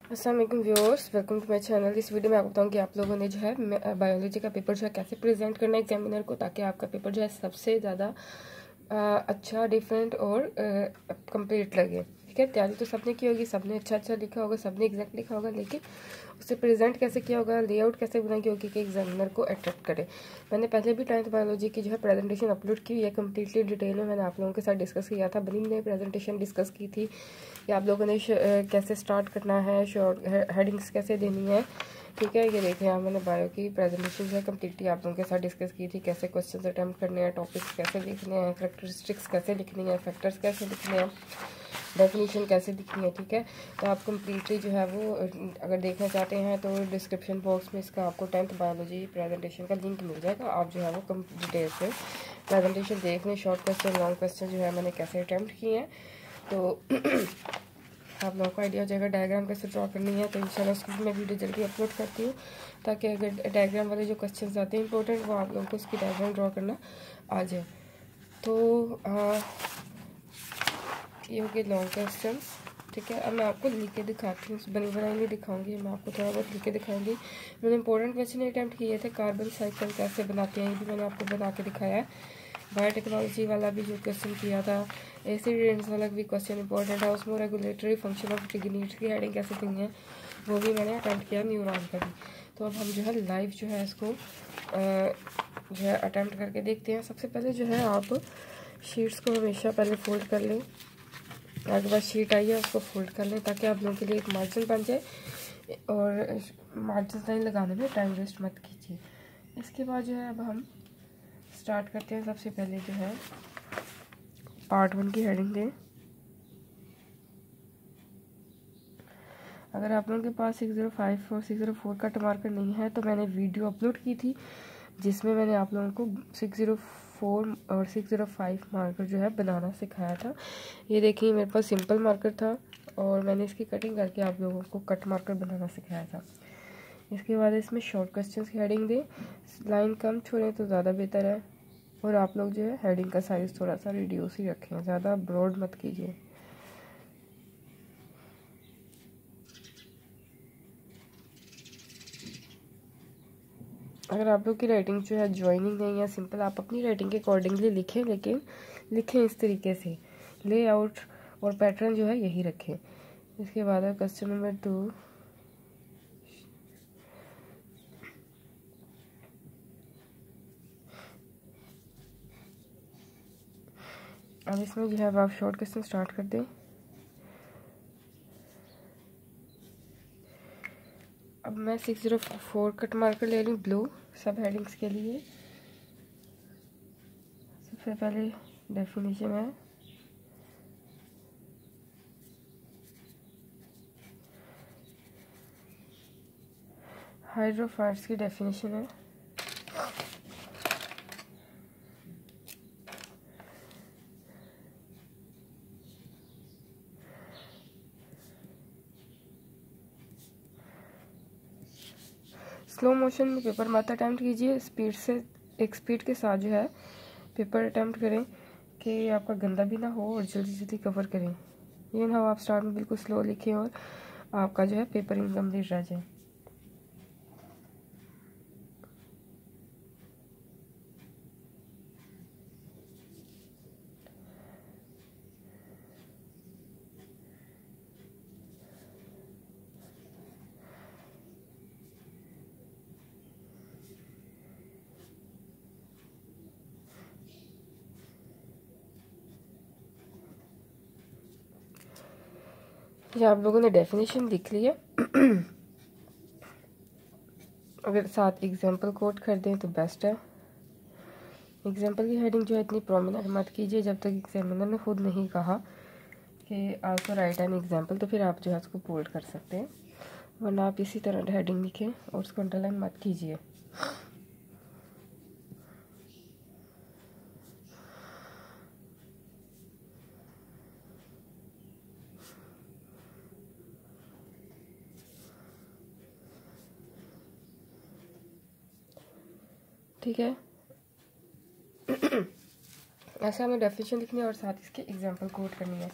अस्सलाम वालेकुम viewers, welcome to my channel. इस वीडियो में आपको बताऊंगी आप लोगों ने जो है बायोलॉजी का पेपर जो है कैसे प्रेजेंट करना है एग्जामिनर को, ताकि आपका पेपर जो है सबसे ज़्यादा अच्छा, डिफरेंट और कंप्लीट लगे। ठीक है, तैयारी तो सबने की होगी, सबने अच्छा लिखा होगा, सबने एग्जैक्ट लिखा होगा, लेकिन उसे प्रेजेंट कैसे किया होगा, लेआउट कैसे बनाई होगी कि एग्जामिनर को अट्रैक्ट करे। मैंने पहले भी 10th बायोलॉजी की जो है प्रेजेंटेशन अपलोड की है, कम्प्लीटली डिटेल में मैंने आप लोगों के साथ डिस्कस किया था। बनी ने प्रेजेंटेशन डिस्कस की थी कि आप लोगों ने कैसे स्टार्ट करना है, शॉर्ट हेडिंग्स कैसे देनी है। ठीक है, ये देखें आप, मैंने बायो की प्रेजेंटेशन जो है कम्प्लीटली आप लोगों के साथ डिस्कस की थी, कैसे क्वेश्चन अटैम्प्ट करने हैं, टॉपिक्स कैसे लिखने हैं, करेक्टरिस्टिक्स कैसे लिखनी है, फैक्टर्स कैसे लिखने हैं, डेफिनेशन कैसे लिखनी है। ठीक है, तो आप कम्प्लीटली जो है वो अगर देखना चाहते हैं तो डिस्क्रिप्शन बॉक्स में इसका आपको 10th बायोलॉजी प्रेजेंटेशन का लिंक मिल जाएगा। आप जो है वो कम डिटेल से प्रेजेंटेशन देख लें। शॉर्ट क्वेश्चन, लॉन्ग क्वेश्चन जो है मैंने कैसे अटैम्प्ट किए हैं, तो आप लोगों को आइडिया हो जाएगा डायग्राम कैसे ड्रॉ करनी है। तो इंशाल्लाह उसकी मैं वीडियो जल्दी अपलोड करती हूँ, ताकि अगर डायग्राम वाले जो क्वेश्चन आते हैं इंपॉर्टेंट, वो आप लोगों को उसकी डायग्राम ड्रॉ करना आ जाए। तो ये हो गए लॉन्ग क्वेश्चन। ठीक है, अब मैं आपको लिख के दिखाती हूँ, बनी बनाई नहीं दिखाऊंगी, मैं आपको थोड़ा बहुत लिख के दिखाऊंगी। मैंने इंपॉर्टेंट क्वेश्चन अटैम्प्ट किए थे। कार्बन साइकिल कैसे बनाते हैं, ये भी मैंने आपको बना के दिखाया है। बायोटेक्नोलॉजी वाला भी जो क्वेश्चन किया था, एसिड रेंज वाला भी क्वेश्चन इंपॉर्टेंट है, उसमें रेगुलेटरी फंक्शन ऑफ लिग्निट्स की हेडिंग कैसे देनी है, वो भी मैंने अटैम्प्ट किया, न्यूरॉन का भी। तो अब हम जो है लाइव जो है इसको जो है अटैम्प्ट करके देखते हैं। सबसे पहले जो है आप शीट्स को हमेशा पहले फोल्ड कर लें। आपके पास शीट आई है, उसको फोल्ड कर लें, ताकि आप लोगों के लिए एक मार्जिन बन जाए, और मार्जिन लाइन लगाने में टाइम वेस्ट मत कीजिए। इसके बाद जो है अब हम स्टार्ट करते हैं। सबसे पहले जो है पार्ट 1 की हेडिंग दें। अगर आप लोगों के पास 605 और 604 कट मार्कर नहीं है, तो मैंने वीडियो अपलोड की थी जिसमें मैंने आप लोगों को 604 और 605 मार्कर जो है बनाना सिखाया था। ये देखिए, मेरे पास सिंपल मार्कर था और मैंने इसकी कटिंग करके आप लोगों को कट मार्कर बनाना सिखाया था। इसके बाद इसमें शॉर्ट क्वेश्चंस की हेडिंग दें। लाइन कम छोड़ें तो ज़्यादा बेहतर है, और आप लोग जो है हेडिंग का साइज़ थोड़ा सा रिड्यूस ही रखें, ज़्यादा ब्रॉड मत कीजिए। अगर आप लोग की राइटिंग जो है ज्वाइनिंग नहीं या सिंपल, आप अपनी राइटिंग के अकॉर्डिंगली लिखें, लेकिन लिखें इस तरीके से, लेआउट और पैटर्न जो है यही रखें। इसके बाद है क्वेश्चन नंबर 2। अब इसमें जो है आप शॉर्ट क्वेश्चन स्टार्ट कर दें। अब मैं 604 कट मार्कर ले लूँ ब्लू सब हेडिंग्स के लिए। सबसे पहले डेफिनेशन है, हाइड्रोफाइट्स की डेफिनेशन है। स्लो मोशन में पेपर मत अटैम्प्ट कीजिए, स्पीड से, एक स्पीड के साथ जो है पेपर अटैम्प्ट करें कि आपका गंदा भी ना हो और जल्दी जल्दी कवर करें। ये ना हो आप स्टार्ट में बिल्कुल स्लो लिखें और आपका जो है पेपर इनकम्प्लीट रह जाए। ये आप लोगों ने डेफिनेशन लिख ली है। अगर साथ एग्जांपल कोट कर दें तो बेस्ट है। एग्जांपल की हेडिंग जो है इतनी प्रोमिनेंट मत कीजिए जब तक एग्जामिनर ने खुद नहीं कहा कि आपको राइट एन एग्जांपल, तो फिर आप जो है उसको बोल्ड कर सकते हैं, वरना आप इसी तरह हेडिंग लिखें और उसको अंडरलाइन मत कीजिए। ठीक है, ऐसे हमें डेफिनेशन लिखनी है और साथ इसके एग्जांपल कोट करनी है।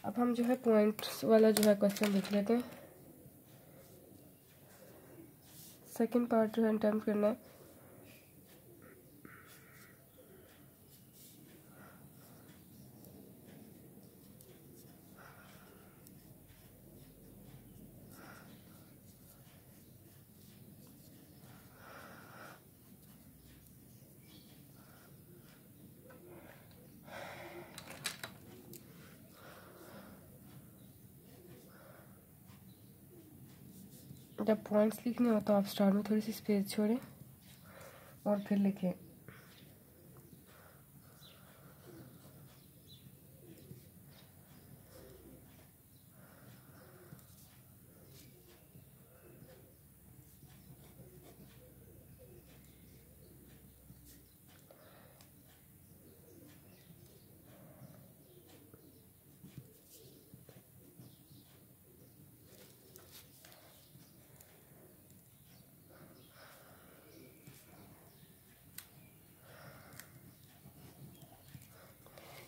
अब हम जो है पॉइंट्स वाला जो है क्वेश्चन लिख लेते हैं। सेकंड पार्ट जो है अटेम्प्ट करना है। जब पॉइंट्स लिखने हो तो आप स्टार्ट में थोड़ी सी स्पेस छोड़ें और फिर लिखें।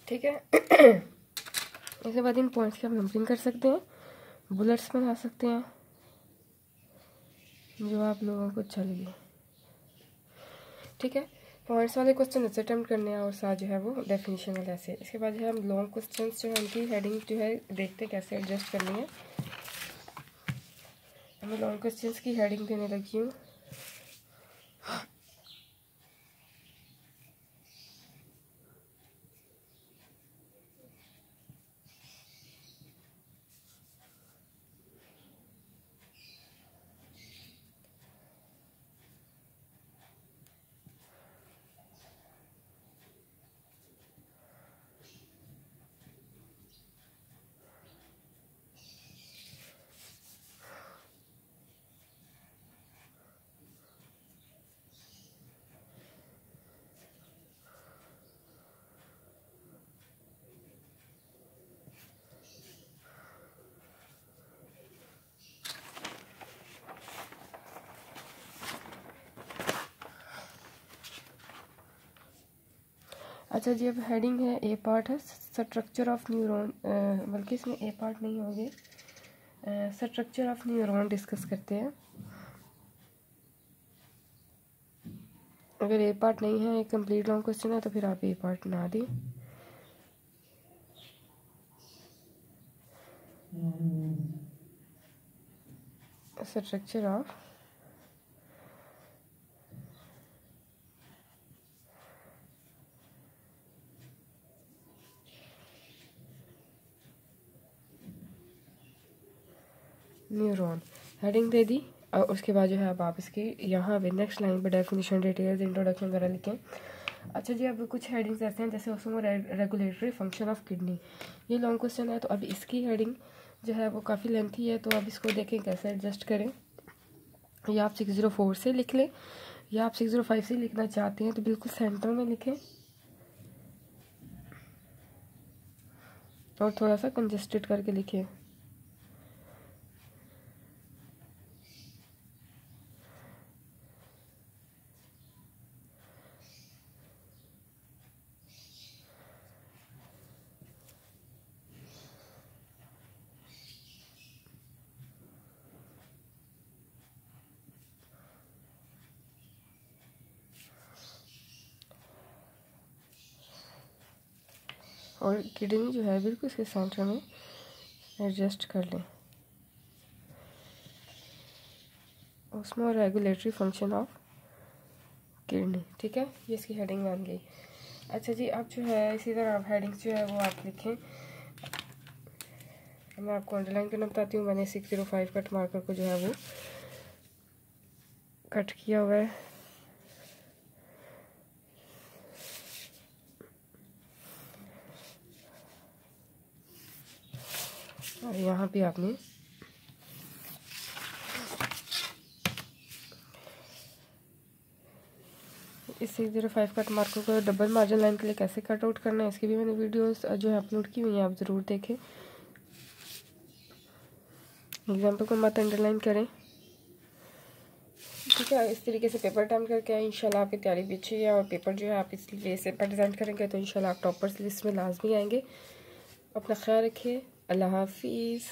ठीक है। इसके बाद इन पॉइंट्स की आप नंबरिंग कर सकते हैं, बुलेट्स बना सकते हैं, जो आप लोगों को अच्छा लगे। ठीक है, पॉइंट्स वाले क्वेश्चन ऐसे अटेम्प्ट करने हैं और साथ जो है वो डेफिनेशन वाले ऐसे। इसके बाद जो है हम लॉन्ग क्वेश्चन जो है उनकी हेडिंग जो है देखते हैं कैसे एडजस्ट करनी है। मैं लॉन्ग क्वेश्चन की हेडिंग देने लगी हूँ। अच्छा जी, अब हेडिंग है ए पार्ट है स्ट्रक्चर ऑफ न्यूरॉन, बल्कि इसमें ए पार्ट नहीं होगी, स्ट्रक्चर ऑफ न्यूरॉन डिस्कस करते हैं। अगर ए पार्ट नहीं है, एक कंप्लीट लॉन्ग क्वेश्चन है, तो फिर आप ए पार्ट ना दें। स्ट्रक्चर ऑफ न्यूरॉन हेडिंग दे दी। और उसके बाद जो है अब आप इसकी यहाँ पे नेक्स्ट लाइन पे डेफिनेशन, डिटेल्स, इंट्रोडक्शन वगैरह लिखें। अच्छा जी, अब कुछ हेडिंग्स ऐसे हैं जैसे उसमें रेगुलेटरी फंक्शन ऑफ किडनी, ये लॉन्ग क्वेश्चन है, तो अब इसकी हेडिंग जो है वो काफ़ी लेंथी है, तो अब इसको देखें कैसे एडजस्ट करें। या आप 604 से लिख लें, या आप 605 से लिखना चाहते हैं तो बिल्कुल सेंटर में लिखें और थोड़ा सा कंजस्टेड करके लिखें। और किडनी जो है बिल्कुल इसके सेंटर में एडजस्ट कर लें, उसमें और रेगुलेटरी फंक्शन ऑफ किडनी। ठीक है, ये इसकी हेडिंग बन गई। अच्छा जी, अब जो है इसी तरह आप हेडिंग्स जो है वो आप लिखें। मैं आपको अंडरलाइन करना बताती हूँ। मैंने 605 कट मार्कर को जो है वो कट किया हुआ है। और यहाँ पे आपने इस 605 कट मार्कर को डबल मार्जिन लाइन के लिए कैसे कट आउट करना है, इसकी भी मैंने वीडियोस जो है अपलोड की हुई हैं, आप ज़रूर देखें। एग्जाम्पल को मत अंडरलाइन करें। ठीक है, इस तरीके से पेपर अटेम्प्ट करके आए। इंशाल्लाह आपकी तैयारी भी अच्छी है और पेपर जो है आप इसलिए से प्रेजेंट करेंगे तो इंशाल्लाह आप टॉपर्स लिस्ट में लाजमी आएंगे। अपना ख्याल रखिए। अल्लाह हाफिज़।